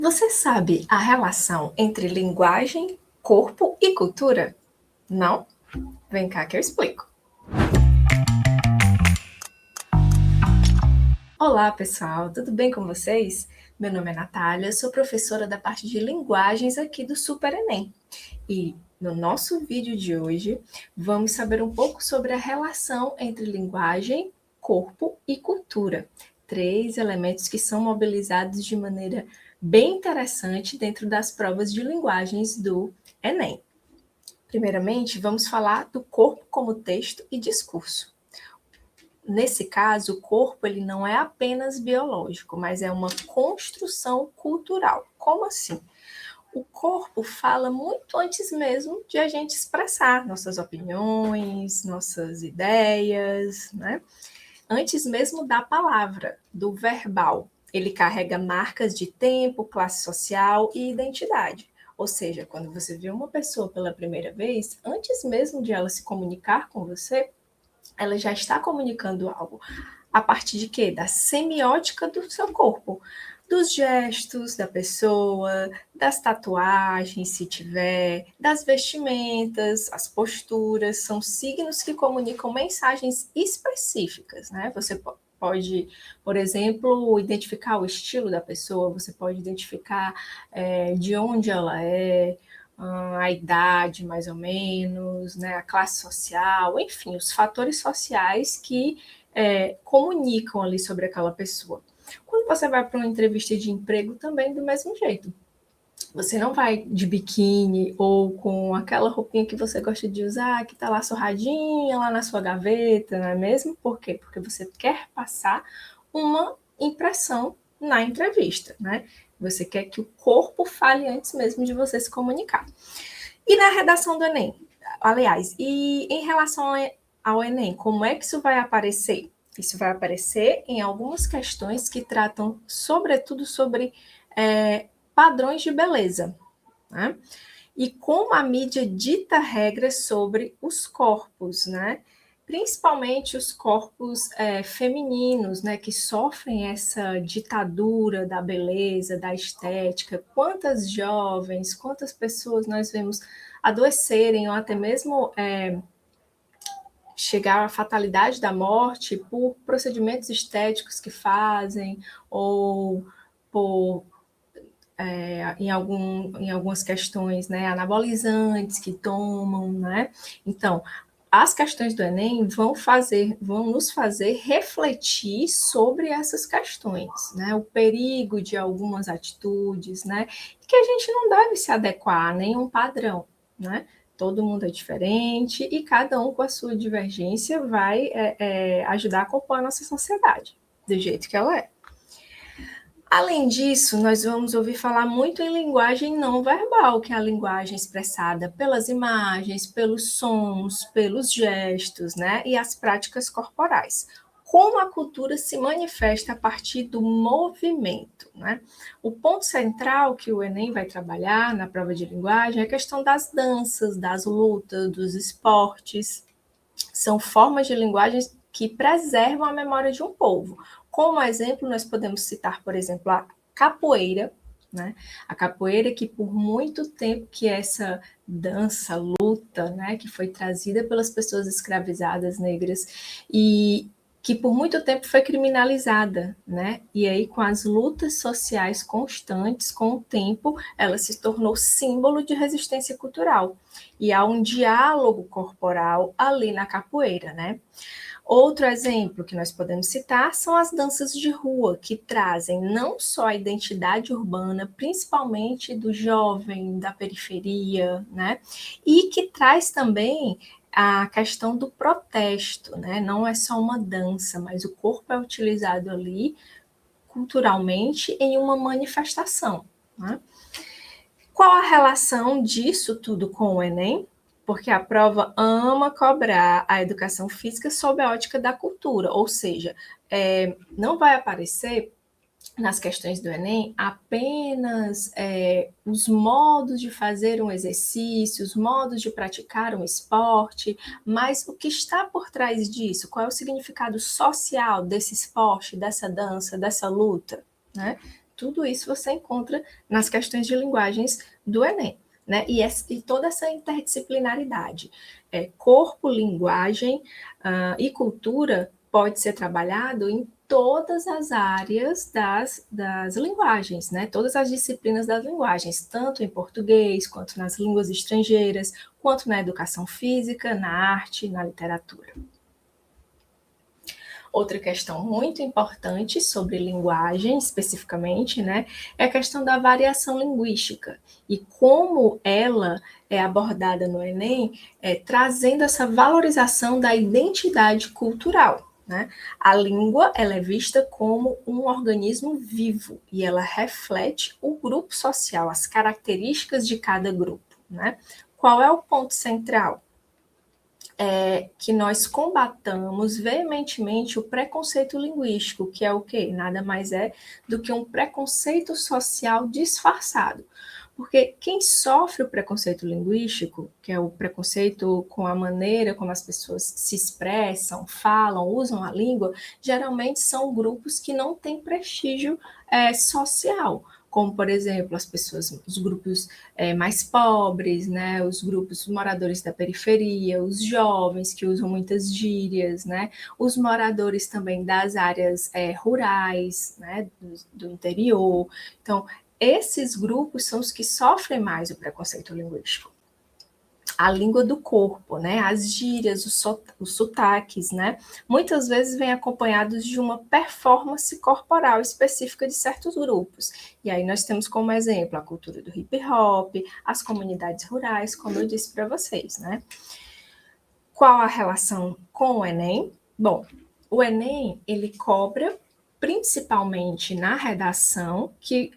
Você sabe a relação entre linguagem, corpo e cultura? Não? Vem cá que eu explico. Olá, pessoal, tudo bem com vocês? Meu nome é Natália, sou professora da parte de linguagens aqui do Super Enem. E no nosso vídeo de hoje, vamos saber um pouco sobre a relação entre linguagem, corpo e cultura. Três elementos que são mobilizados de maneira bem interessante dentro das provas de linguagens do Enem. Primeiramente, vamos falar do corpo como texto e discurso. Nesse caso, o corpo ele não é apenas biológico, mas é uma construção cultural. Como assim? O corpo fala muito antes mesmo de a gente expressar nossas opiniões, nossas ideias, né? Antes mesmo da palavra, do verbal. Ele carrega marcas de tempo, classe social e identidade. Ou seja, quando você vê uma pessoa pela primeira vez, antes mesmo de ela se comunicar com você, ela já está comunicando algo. A partir de quê? Da semiótica do seu corpo. Dos gestos da pessoa, das tatuagens, se tiver, das vestimentas, as posturas, são signos que comunicam mensagens específicas, né? Você pode, por exemplo, identificar o estilo da pessoa, você pode identificar de onde ela é, a idade, mais ou menos, né, a classe social, enfim, os fatores sociais que comunicam ali sobre aquela pessoa. Quando você vai para uma entrevista de emprego, também do mesmo jeito. Você não vai de biquíni ou com aquela roupinha que você gosta de usar, que está lá surradinha, lá na sua gaveta, não é mesmo? Por quê? Porque você quer passar uma impressão na entrevista, né? Você quer que o corpo fale antes mesmo de você se comunicar. E na redação do Enem? Aliás, e em relação ao Enem, como é que isso vai aparecer? Isso vai aparecer em algumas questões que tratam, sobretudo, sobre padrões de beleza, né? E como a mídia dita regras sobre os corpos, né? Principalmente os corpos femininos, né, que sofrem essa ditadura da beleza, da estética. Quantas jovens, quantas pessoas nós vemos adoecerem ou até mesmo chegar à fatalidade da morte por procedimentos estéticos que fazem ou por em algumas questões, né, anabolizantes que tomam, né? Então, as questões do Enem vão nos fazer refletir sobre essas questões, né? O perigo de algumas atitudes, né? Que a gente não deve se adequar a nenhum padrão, né? Todo mundo é diferente e cada um com a sua divergência vai ajudar a compor a nossa sociedade do jeito que ela é. Além disso, nós vamos ouvir falar muito em linguagem não verbal, que é a linguagem expressada pelas imagens, pelos sons, pelos gestos, né? E as práticas corporais. Como a cultura se manifesta a partir do movimento, né? O ponto central que o Enem vai trabalhar na prova de linguagem é a questão das danças, das lutas, dos esportes. São formas de linguagem que preservam a memória de um povo. Como exemplo, nós podemos citar, por exemplo, a capoeira, né? A capoeira que por muito tempo que essa dança, luta, né, que foi trazida pelas pessoas escravizadas negras e que por muito tempo foi criminalizada, né? E aí com as lutas sociais constantes, com o tempo, ela se tornou símbolo de resistência cultural. E há um diálogo corporal ali na capoeira, né? Outro exemplo que nós podemos citar são as danças de rua, que trazem não só a identidade urbana, principalmente do jovem, da periferia, né? E que traz também a questão do protesto, né? Não é só uma dança, mas o corpo é utilizado ali culturalmente em uma manifestação, né? Qual a relação disso tudo com o Enem? Porque a prova ama cobrar a educação física sob a ótica da cultura, ou seja, não vai aparecer nas questões do Enem apenas os modos de fazer um exercício, os modos de praticar um esporte, mas o que está por trás disso? Qual é o significado social desse esporte, dessa dança, dessa luta, né? tudo isso você encontra nas questões de linguagens do Enem, né? E toda essa interdisciplinaridade, corpo, linguagem e cultura pode ser trabalhado em todas as áreas das linguagens, né? Todas as disciplinas das linguagens, tanto em português, quanto nas línguas estrangeiras, quanto na educação física, na arte, na literatura. Outra questão muito importante sobre linguagem, especificamente, né, é a questão da variação linguística e como ela é abordada no Enem, trazendo essa valorização da identidade cultural. Né? A língua ela é vista como um organismo vivo e ela reflete o grupo social, as características de cada grupo. Né? Qual é o ponto central? Que nós combatamos veementemente o preconceito linguístico, que é o quê? Nada mais é do que um preconceito social disfarçado. Porque quem sofre o preconceito linguístico, que é o preconceito com a maneira como as pessoas se expressam, falam, usam a língua, geralmente são grupos que não têm prestígio social, como, por exemplo, as pessoas, os grupos mais pobres, né, os grupos moradores da periferia, os jovens que usam muitas gírias, né, os moradores também das áreas rurais, né, do interior. Então, esses grupos são os que sofrem mais o preconceito linguístico. A língua do corpo, né? As gírias, os sotaques, né? Muitas vezes vêm acompanhados de uma performance corporal específica de certos grupos. E aí nós temos como exemplo a cultura do hip hop, as comunidades rurais, como eu disse para vocês, né? Qual a relação com o Enem? Bom, o Enem, ele cobra principalmente na redação, que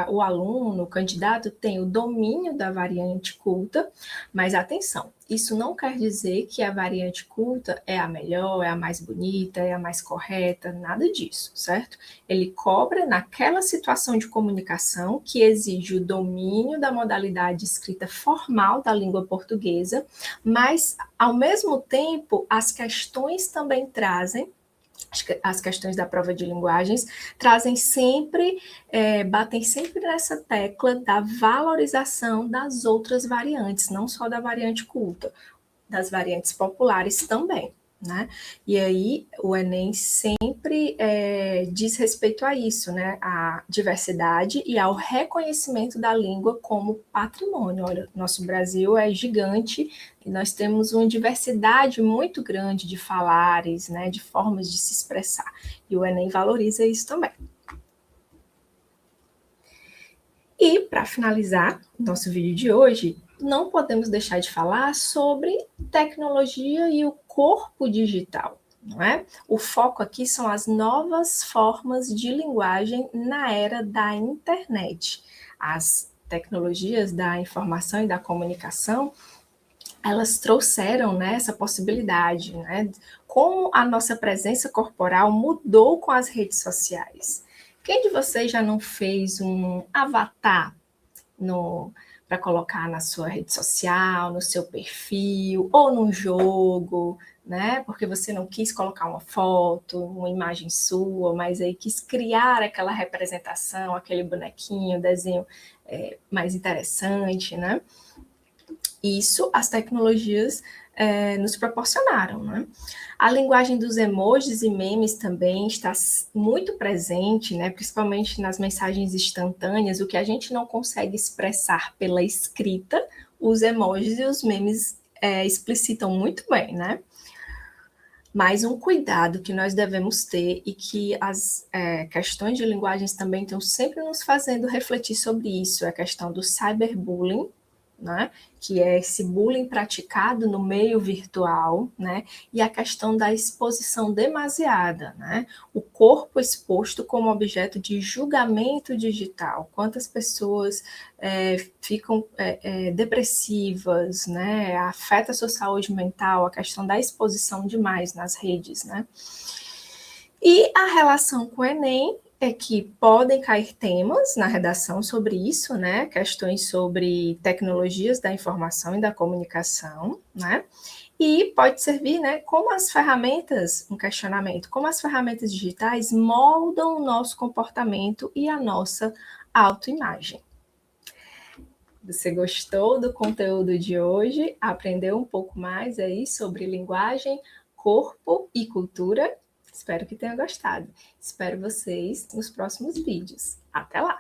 o aluno, o candidato, tem o domínio da variante culta, mas atenção, isso não quer dizer que a variante culta é a melhor, é a mais bonita, é a mais correta, nada disso, certo? Ele cobra naquela situação de comunicação que exige o domínio da modalidade escrita formal da língua portuguesa, mas, ao mesmo tempo, as questões também trazem as questões da prova de linguagens trazem sempre, batem sempre nessa tecla da valorização das outras variantes, não só da variante culta, das variantes populares também. Né? E aí o Enem sempre diz respeito a isso, né? À diversidade e ao reconhecimento da língua como patrimônio. Olha, nosso Brasil é gigante e nós temos uma diversidade muito grande de falares, né? De formas de se expressar. E o Enem valoriza isso também. E, para finalizar nosso vídeo de hoje, não podemos deixar de falar sobre tecnologia e o corpo digital, não é? O foco aqui são as novas formas de linguagem na era da internet. As tecnologias da informação e da comunicação, elas trouxeram, né, essa possibilidade, né? Como a nossa presença corporal mudou com as redes sociais. Quem de vocês já não fez um avatar para colocar na sua rede social, no seu perfil, ou num jogo, né? Porque você não quis colocar uma foto, uma imagem sua, mas aí quis criar aquela representação, aquele bonequinho, desenho mais interessante, né? Isso as tecnologias nos proporcionaram, né? A linguagem dos emojis e memes também está muito presente, né? Principalmente nas mensagens instantâneas, o que a gente não consegue expressar pela escrita, os emojis e os memes explicitam muito bem, né? Mas um cuidado que nós devemos ter e que as questões de linguagens também estão sempre nos fazendo refletir sobre isso, é a questão do cyberbullying, né, que é esse bullying praticado no meio virtual, né, e a questão da exposição demasiada, né, o corpo exposto como objeto de julgamento digital. Quantas pessoas ficam depressivas, né, afeta a sua saúde mental, a questão da exposição demais nas redes, né. E a relação com o Enem é que podem cair temas na redação sobre isso, né? Questões sobre tecnologias da informação e da comunicação, né? E pode servir, né, como as ferramentas, um questionamento, como as ferramentas digitais moldam o nosso comportamento e a nossa autoimagem. Você gostou do conteúdo de hoje? Aprendeu um pouco mais aí sobre linguagem, corpo e cultura? Espero que tenha gostado. Espero vocês nos próximos vídeos. Até lá!